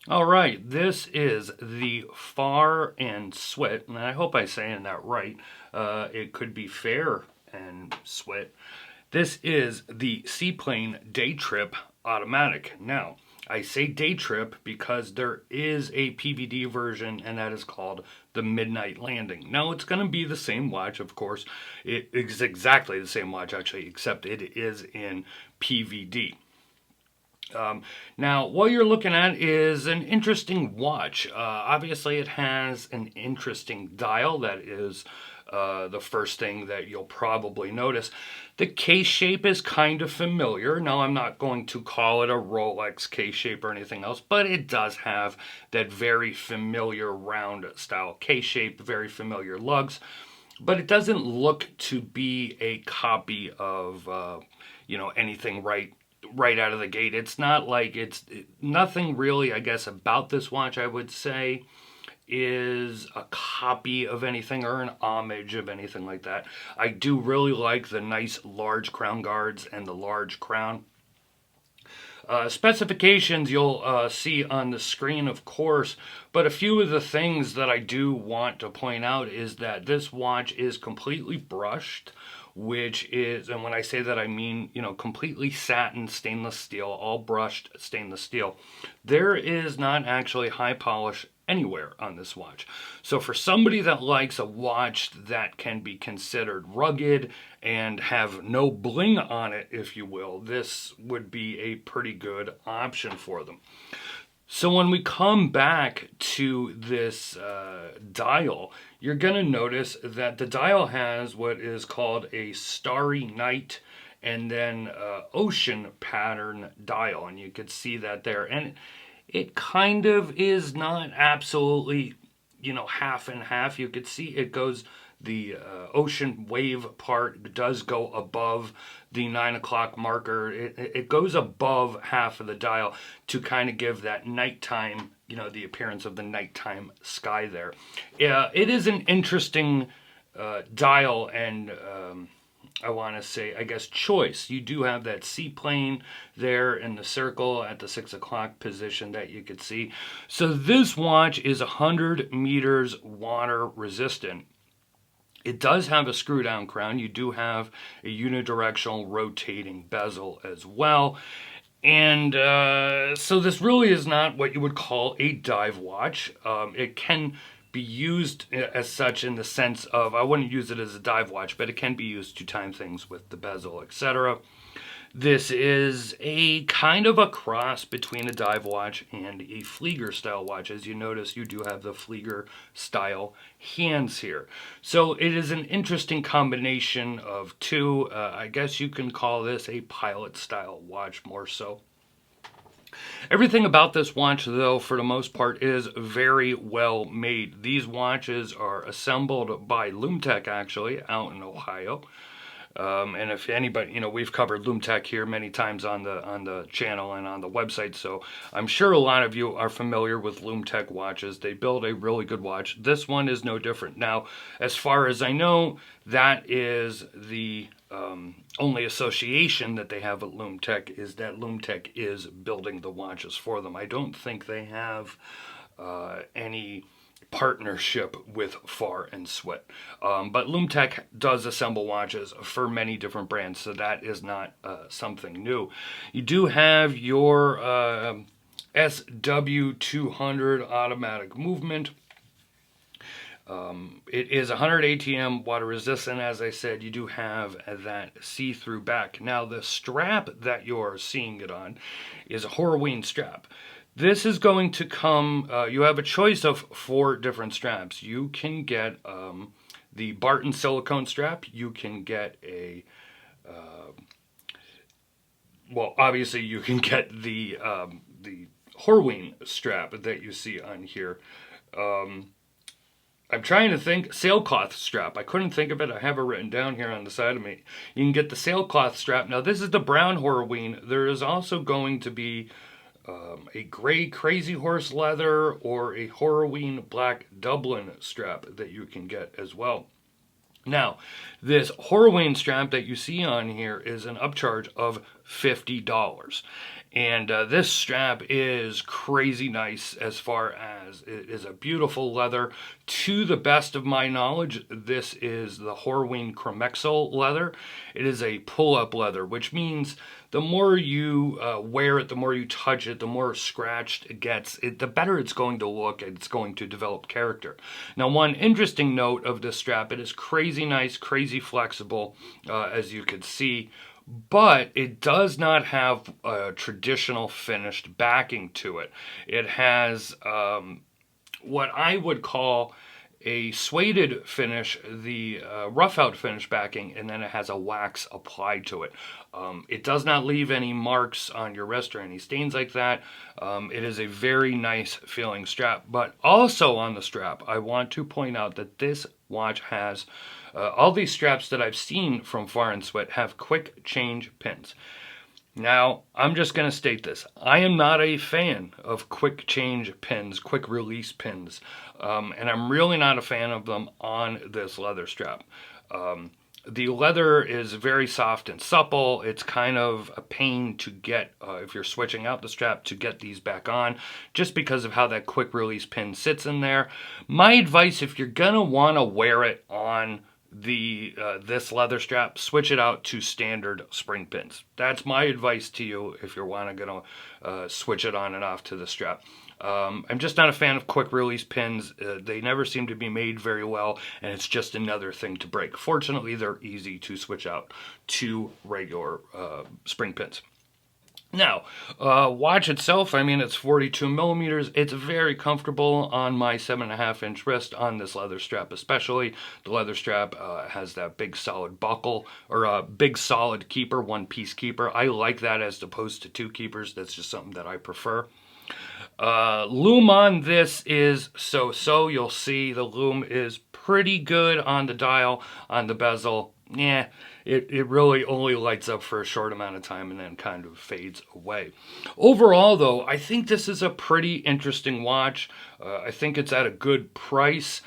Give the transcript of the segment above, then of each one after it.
All right, this is the Farr and Swit, and I hope I'm saying that right. It could be Fair and Swit. This is the Seaplane Day Trip Automatic. Now, I say day trip because there is a PVD version, and that is called the Midnight Landing. Now, it's going to be the same watch, of course. It is exactly the same watch, actually, except it is in PVD. Now, what you're looking at is an interesting watch. Obviously, it has an interesting dial. That is the first thing that you'll probably notice. The case shape is kind of familiar. Now, I'm not going to call it a Rolex case shape or anything else, but it does have that very familiar round style case shape, very familiar lugs. But it doesn't look to be a copy of, anything right out of the gate. It's not like nothing really, I guess, about this watch, I would say, is a copy of anything or an homage of anything like that. I do really like the nice large crown guards and the large crown. Specifications you'll see on the screen, of course, but a few of the things that I do want to point out is that this watch is completely brushed, which is, and when I say that I mean, completely satin stainless steel, all brushed stainless steel. There is not actually high polish anywhere on this watch. So for somebody that likes a watch that can be considered rugged and have no bling on it, if you will, this would be a pretty good option for them. So when we come back to this dial, you're going to notice that the dial has what is called a Starry Night and then ocean pattern dial. And you can see that there. And it kind of is not absolutely, half and half. You could see it goes, the ocean wave part does go above the 9 o'clock marker. It goes above half of the dial to kind of give that nighttime, the appearance of the nighttime sky there. Yeah, it is an interesting dial and I want to say, I guess, choice. You do have that seaplane there in the circle at the 6 o'clock position that you could see. So this watch is 100 meters water resistant. It does have a screw down crown. You do have a unidirectional rotating bezel as well. And so this really is not what you would call a dive watch. It can be used as such in the sense of, I wouldn't use it as a dive watch, but it can be used to time things with the bezel, etc. This is a kind of a cross between a dive watch and a Flieger style watch. As you notice, you do have the Flieger style hands here. So it is an interesting combination of two. I guess you can call this a pilot style watch more so. Everything about this watch, though, for the most part, is very well made. These watches are assembled by Lum-tec, actually, out in Ohio. And if anybody, we've covered Lum-tec here many times on the channel and on the website, so I'm sure a lot of you are familiar with Lum-tec watches. They build a really good watch. This one is no different. Now, as far as I know, that is the only association that they have with Lum-tec is that Lum-tec is building the watches for them. I don't think they have any partnership with Farr and Swit. But Lum-tec does assemble watches for many different brands, so that is not something new. You do have your SW200 automatic movement. It is 100 ATM water resistant. As I said, you do have that see-through back. Now, the strap that you're seeing it on is a Horween strap. This is going to come, you have a choice of 4 different straps. You can get the Barton silicone strap. You can get a, well, obviously you can get the Horween strap that you see on here. I'm trying to think, sailcloth strap. I couldn't think of it. I have it written down here on the side of me. You can get the sailcloth strap. Now, this is the brown Horween. There is also going to be a gray Crazy Horse leather or a Horween black Dublin strap that you can get as well. Now, this Horween strap that you see on here is an upcharge of $50. And this strap is crazy nice as far as it is a beautiful leather. To the best of my knowledge, this is the Horween Chromexol leather. It is a pull-up leather, which means the more you wear it, the more you touch it, the more scratched it gets, the better it's going to look, and it's going to develop character. Now, one interesting note of this strap, it is crazy nice, crazy flexible, as you can see, but it does not have a traditional finished backing to it. It has what I would call a suede finish, the rough out finish backing, and then it has a wax applied to it. It does not leave any marks on your wrist or any stains like that. It is a very nice feeling strap, but also on the strap, I want to point out that this watch has all these straps that I've seen from Farr and Swit have quick change pins. Now, I'm just going to state this. I am not a fan of quick change pins, quick release pins, and I'm really not a fan of them on this leather strap. The leather is very soft and supple. It's kind of a pain to get, if you're switching out the strap, to get these back on, just because of how that quick release pin sits in there. My advice, if you're going to want to wear it on this leather strap, switch it out to standard spring pins. That's my advice to you if you're gonna switch it on and off to the strap. I'm just not a fan of quick release pins. They never seem to be made very well, and it's just another thing to break. Fortunately, they're easy to switch out to regular spring pins. Now, watch itself, I mean, it's 42 millimeters. It's very comfortable on my 7.5-inch wrist on this leather strap especially. The leather strap has that big solid buckle, or a big solid keeper, one-piece keeper. I like that as opposed to two keepers. That's just something that I prefer. Loom on this is so-so. You'll see the loom is pretty good on the dial, on the bezel. Yeah, it really only lights up for a short amount of time and then kind of fades away. Overall, though, I think this is a pretty interesting watch. I think it's at a good price.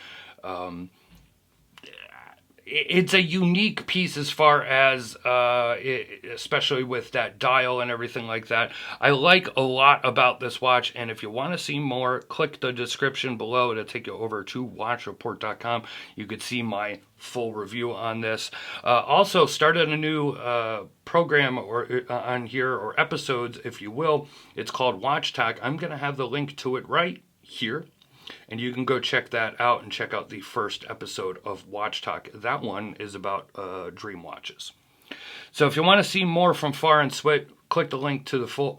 It's a unique piece as far as, especially with that dial and everything like that. I like a lot about this watch, and if you want to see more, click the description below to take you over to watchreport.com. You could see my full review on this. Also started a new program on here, or episodes, if you will. It's called Watch Talk. I'm going to have the link to it right here. And you can go check that out and check out the first episode of Watch Talk. That one is about dream watches. So if you want to see more from Farr and Swit, click the link to the full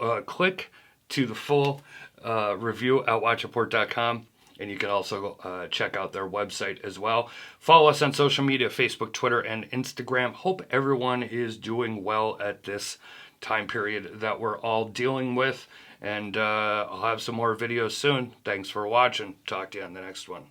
review at watchreport.com. And you can also check out their website as well. Follow us on social media, Facebook, Twitter, and Instagram. Hope everyone is doing well at this time period that we're all dealing with. And I'll have some more videos soon. Thanks for watching. Talk to you on the next one.